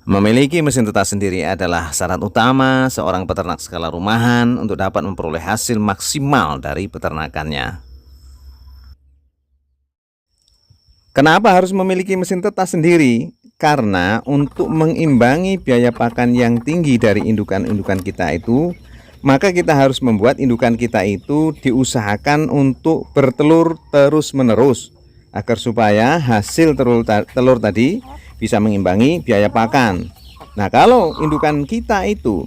Memiliki mesin tetas sendiri adalah syarat utama seorang peternak skala rumahan untuk dapat memperoleh hasil maksimal dari peternakannya. Kenapa harus memiliki mesin tetas sendiri? Karena untuk mengimbangi biaya pakan yang tinggi dari indukan-indukan kita itu, maka kita harus membuat indukan kita itu diusahakan untuk bertelur terus-menerus agar supaya hasil telur tadi bisa mengimbangi biaya pakan. Nah, kalau indukan kita itu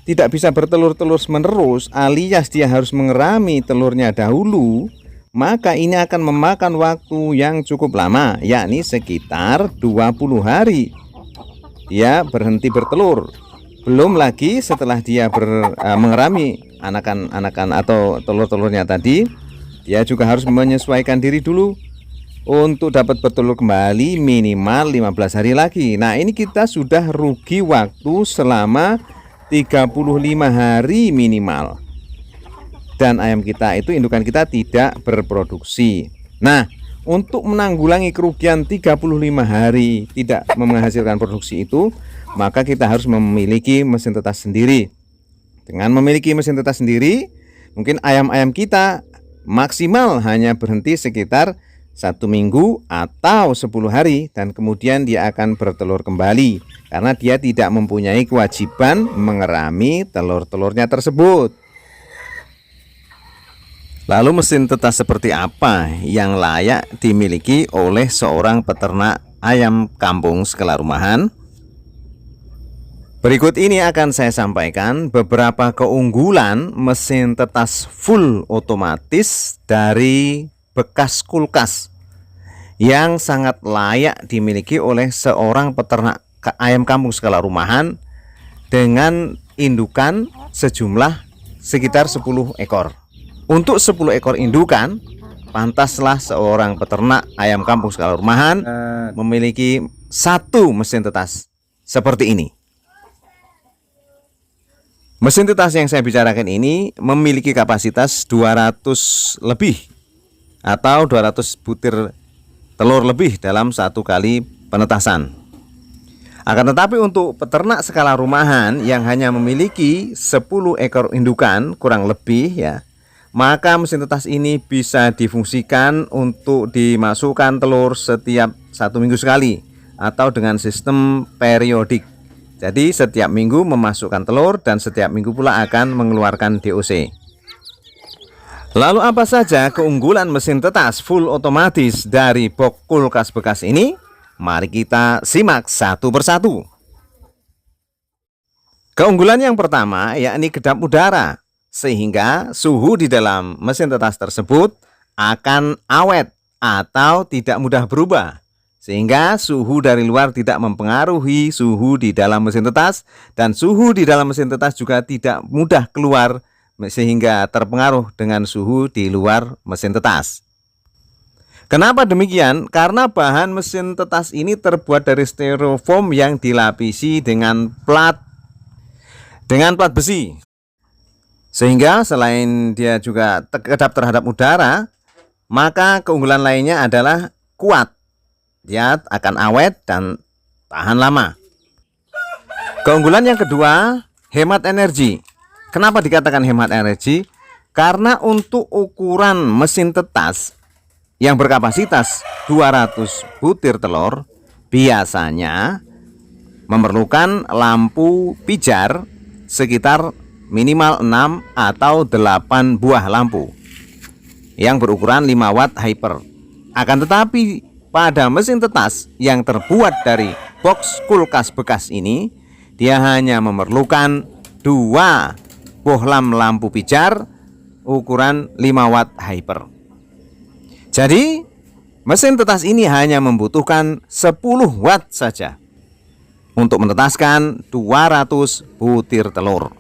tidak bisa bertelur terus-menerus alias dia harus mengerami telurnya dahulu, maka ini akan memakan waktu yang cukup lama, yakni sekitar 20 hari dia berhenti bertelur. Belum lagi setelah dia mengerami anakan atau telur-telurnya tadi, dia juga harus menyesuaikan diri dulu untuk dapat bertelur kembali minimal 15 hari lagi. Nah, ini kita sudah rugi waktu selama 35 hari minimal. Dan ayam kita itu, indukan kita tidak berproduksi. Nah, untuk menanggulangi kerugian 35 hari tidak menghasilkan produksi itu, maka kita harus memiliki mesin tetas sendiri. Dengan memiliki mesin tetas sendiri, mungkin ayam-ayam kita maksimal hanya berhenti sekitar 1 minggu atau 10 hari, dan kemudian dia akan bertelur kembali karena dia tidak mempunyai kewajiban mengerami telur-telurnya tersebut. Lalu mesin tetas seperti apa yang layak dimiliki oleh seorang peternak ayam kampung skala rumahan? Berikut ini akan saya sampaikan beberapa keunggulan mesin tetas full otomatis dari bekas kulkas yang sangat layak dimiliki oleh seorang peternak ayam kampung skala rumahan dengan indukan sejumlah sekitar 10 ekor. Untuk 10 ekor indukan, pantaslah seorang peternak ayam kampung skala rumahan memiliki satu mesin tetas seperti ini. Mesin tetas yang saya bicarakan ini memiliki kapasitas 200 lebih atau 200 butir telur lebih dalam satu kali penetasan. Akan tetapi untuk peternak skala rumahan yang hanya memiliki 10 ekor indukan kurang lebih ya, maka mesin tetas ini bisa difungsikan untuk dimasukkan telur setiap 1 minggu sekali atau dengan sistem periodik. Jadi setiap minggu memasukkan telur dan setiap minggu pula akan mengeluarkan DOC. Lalu apa saja keunggulan mesin tetas full otomatis dari box kulkas bekas ini? Mari kita simak satu persatu. Keunggulan yang pertama yakni kedap udara, sehingga suhu di dalam mesin tetas tersebut akan awet atau tidak mudah berubah, sehingga suhu dari luar tidak mempengaruhi suhu di dalam mesin tetas, dan suhu di dalam mesin tetas juga tidak mudah keluar sehingga terpengaruh dengan suhu di luar mesin tetas. Kenapa demikian? Karena bahan mesin tetas ini terbuat dari styrofoam yang dilapisi dengan plat besi, sehingga selain dia juga kedap terhadap udara, maka keunggulan lainnya adalah kuat. Dia akan awet dan tahan lama. Keunggulan yang kedua, hemat energi. Kenapa dikatakan hemat energi? Karena untuk ukuran mesin tetas yang berkapasitas 200 butir telur biasanya memerlukan lampu pijar sekitar minimal 6 atau 8 buah lampu yang berukuran 5 watt hyper. Akan tetapi pada mesin tetas yang terbuat dari box kulkas bekas ini, dia hanya memerlukan 2 bohlam lampu pijar ukuran 5 watt hyper. Jadi mesin tetas ini hanya membutuhkan 10 watt saja untuk menetaskan 200 butir telur.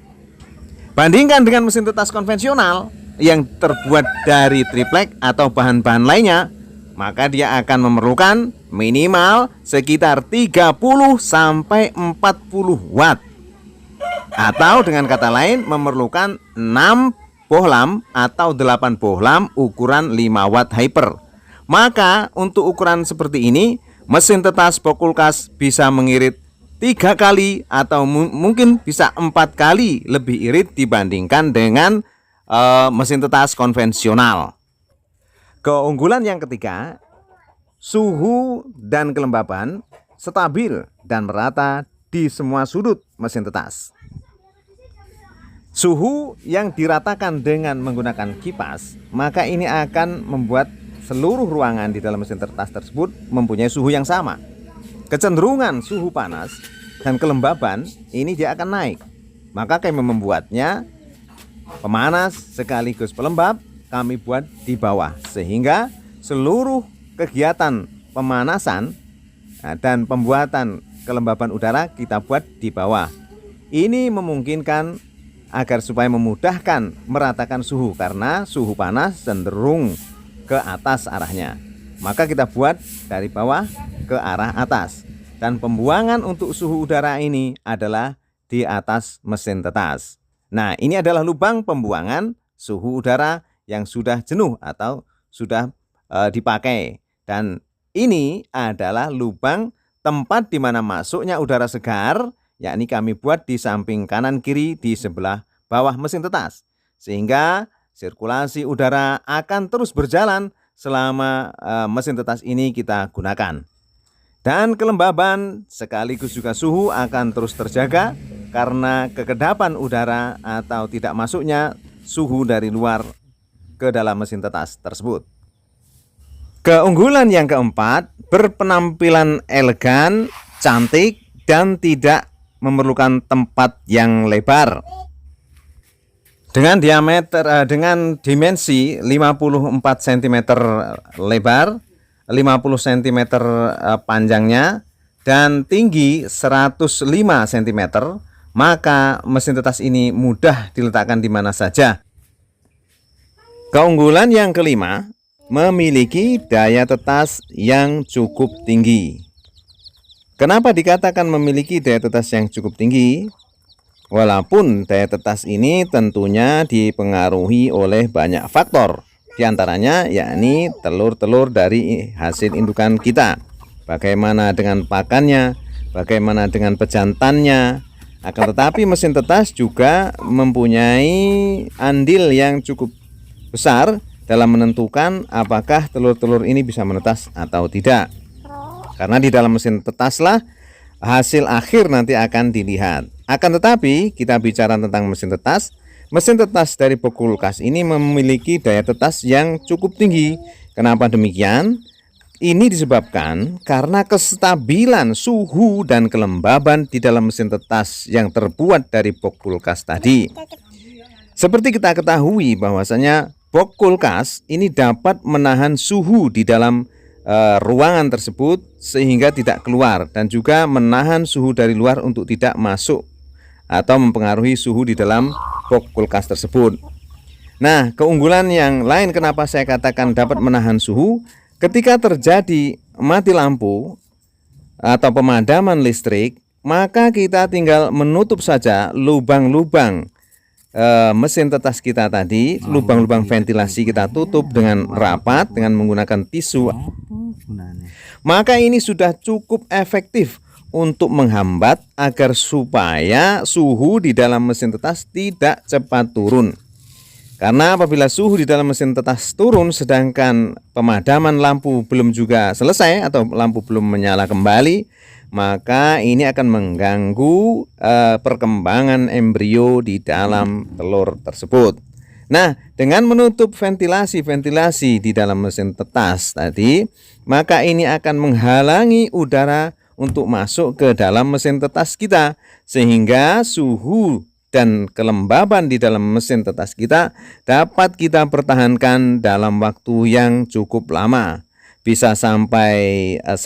Bandingkan dengan mesin tetas konvensional yang terbuat dari triplek atau bahan-bahan lainnya, maka dia akan memerlukan minimal sekitar 30 sampai 40 watt. Atau dengan kata lain memerlukan 6 bohlam atau 8 bohlam ukuran 5 watt hyper. Maka untuk ukuran seperti ini, mesin tetas box kulkas bisa mengirit 3 kali atau mungkin bisa 4 kali lebih irit dibandingkan dengan mesin tetas konvensional. Keunggulan yang ketiga, suhu dan kelembaban stabil dan merata di semua sudut mesin tetas. Suhu yang diratakan dengan menggunakan kipas, maka ini akan membuat seluruh ruangan di dalam mesin tetas tersebut mempunyai suhu yang sama. Kecenderungan suhu panas dan kelembaban ini dia akan naik. Maka kami membuatnya pemanas sekaligus pelembab kami buat di bawah, sehingga seluruh kegiatan pemanasan dan pembuatan kelembaban udara kita buat di bawah. Ini memungkinkan agar supaya memudahkan meratakan suhu, karena suhu panas cenderung ke atas arahnya. Maka kita buat dari bawah ke arah atas. Dan pembuangan untuk suhu udara ini adalah di atas mesin tetas. Nah, ini adalah lubang pembuangan suhu udara yang sudah jenuh atau sudah dipakai. Dan ini adalah lubang tempat di mana masuknya udara segar, yakni kami buat di samping kanan kiri di sebelah bawah mesin tetas, sehingga sirkulasi udara akan terus berjalan selama mesin tetas ini kita gunakan. Dan kelembaban sekaligus juga suhu akan terus terjaga karena kekedapan udara atau tidak masuknya suhu dari luar ke dalam mesin tetas tersebut. Keunggulan yang keempat, berpenampilan elegan, cantik, dan tidak memerlukan tempat yang lebar. Dengan dimensi 54 cm lebar, 50 cm panjangnya, dan tinggi 105 cm, maka mesin tetas ini mudah diletakkan di mana saja. Keunggulan yang kelima, memiliki daya tetas yang cukup tinggi. Kenapa dikatakan memiliki daya tetas yang cukup tinggi? Walaupun daya tetas ini tentunya dipengaruhi oleh banyak faktor, diantaranya yakni telur-telur dari hasil indukan kita. Bagaimana dengan pakannya, bagaimana dengan pejantannya. Akan tetapi mesin tetas juga mempunyai andil yang cukup besar dalam menentukan apakah telur-telur ini bisa menetas atau tidak. Karena di dalam mesin tetaslah hasil akhir nanti akan dilihat. Akan tetapi kita bicara tentang mesin tetas. Mesin tetas dari box kulkas ini memiliki daya tetas yang cukup tinggi. Kenapa demikian? Ini disebabkan karena kestabilan suhu dan kelembaban di dalam mesin tetas yang terbuat dari box kulkas tadi. Seperti kita ketahui bahwasanya box kulkas ini dapat menahan suhu di dalam ruangan tersebut sehingga tidak keluar, dan juga menahan suhu dari luar untuk tidak masuk atau mempengaruhi suhu di dalam box kulkas tersebut. Nah, keunggulan yang lain kenapa saya katakan dapat menahan suhu, ketika terjadi mati lampu atau pemadaman listrik, maka kita tinggal menutup saja lubang-lubang mesin tetas kita tadi, lubang-lubang ventilasi kita tutup dengan rapat dengan menggunakan tisu. Maka ini sudah cukup efektif untuk menghambat agar supaya suhu di dalam mesin tetas tidak cepat turun. Karena apabila suhu di dalam mesin tetas turun sedangkan pemadaman lampu belum juga selesai atau lampu belum menyala kembali, maka ini akan mengganggu perkembangan embrio di dalam telur tersebut. Nah, dengan menutup ventilasi di dalam mesin tetas tadi, maka ini akan menghalangi udara untuk masuk ke dalam mesin tetas kita, sehingga suhu dan kelembaban di dalam mesin tetas kita dapat kita pertahankan dalam waktu yang cukup lama, bisa sampai 1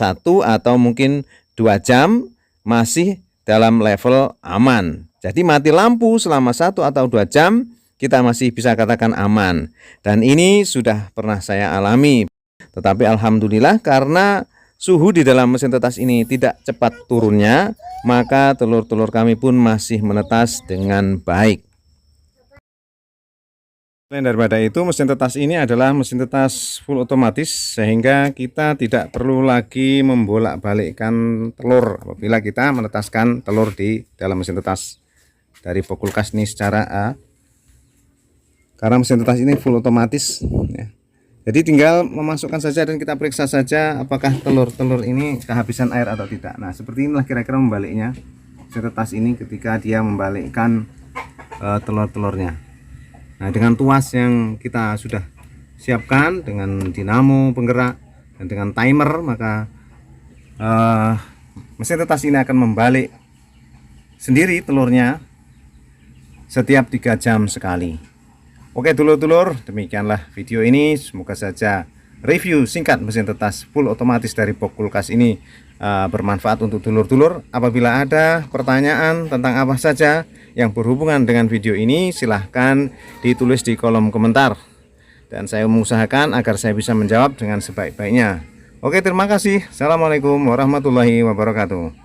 atau mungkin 2 jam masih dalam level aman. Jadi mati lampu selama 1 atau 2 jam kita masih bisa katakan aman, dan ini sudah pernah saya alami. Tetapi alhamdulillah karena suhu di dalam mesin tetas ini tidak cepat turunnya, maka telur-telur kami pun masih menetas dengan baik. Selain daripada itu, mesin tetas ini adalah mesin tetas full otomatis sehingga kita tidak perlu lagi membolak-balikkan telur apabila kita menetaskan telur di dalam mesin tetas dari Bokulkas ini karena mesin tetas ini full otomatis ya. Jadi tinggal memasukkan saja dan kita periksa saja apakah telur-telur ini kehabisan air atau tidak. Nah, seperti inilah kira-kira membaliknya mesin tetas ini ketika dia membalikkan telur-telurnya. Nah, dengan tuas yang kita sudah siapkan dengan dinamo penggerak dan dengan timer, maka mesin tetas ini akan membalik sendiri telurnya setiap 3 jam sekali. Oke dulur-dulur, demikianlah video ini. Semoga saja review singkat mesin tetas full otomatis dari Bokulkas ini bermanfaat untuk dulur-dulur. Apabila ada pertanyaan tentang apa saja yang berhubungan dengan video ini, silahkan ditulis di kolom komentar dan saya mengusahakan agar saya bisa menjawab dengan sebaik-baiknya. Oke, terima kasih. Assalamualaikum warahmatullahi wabarakatuh.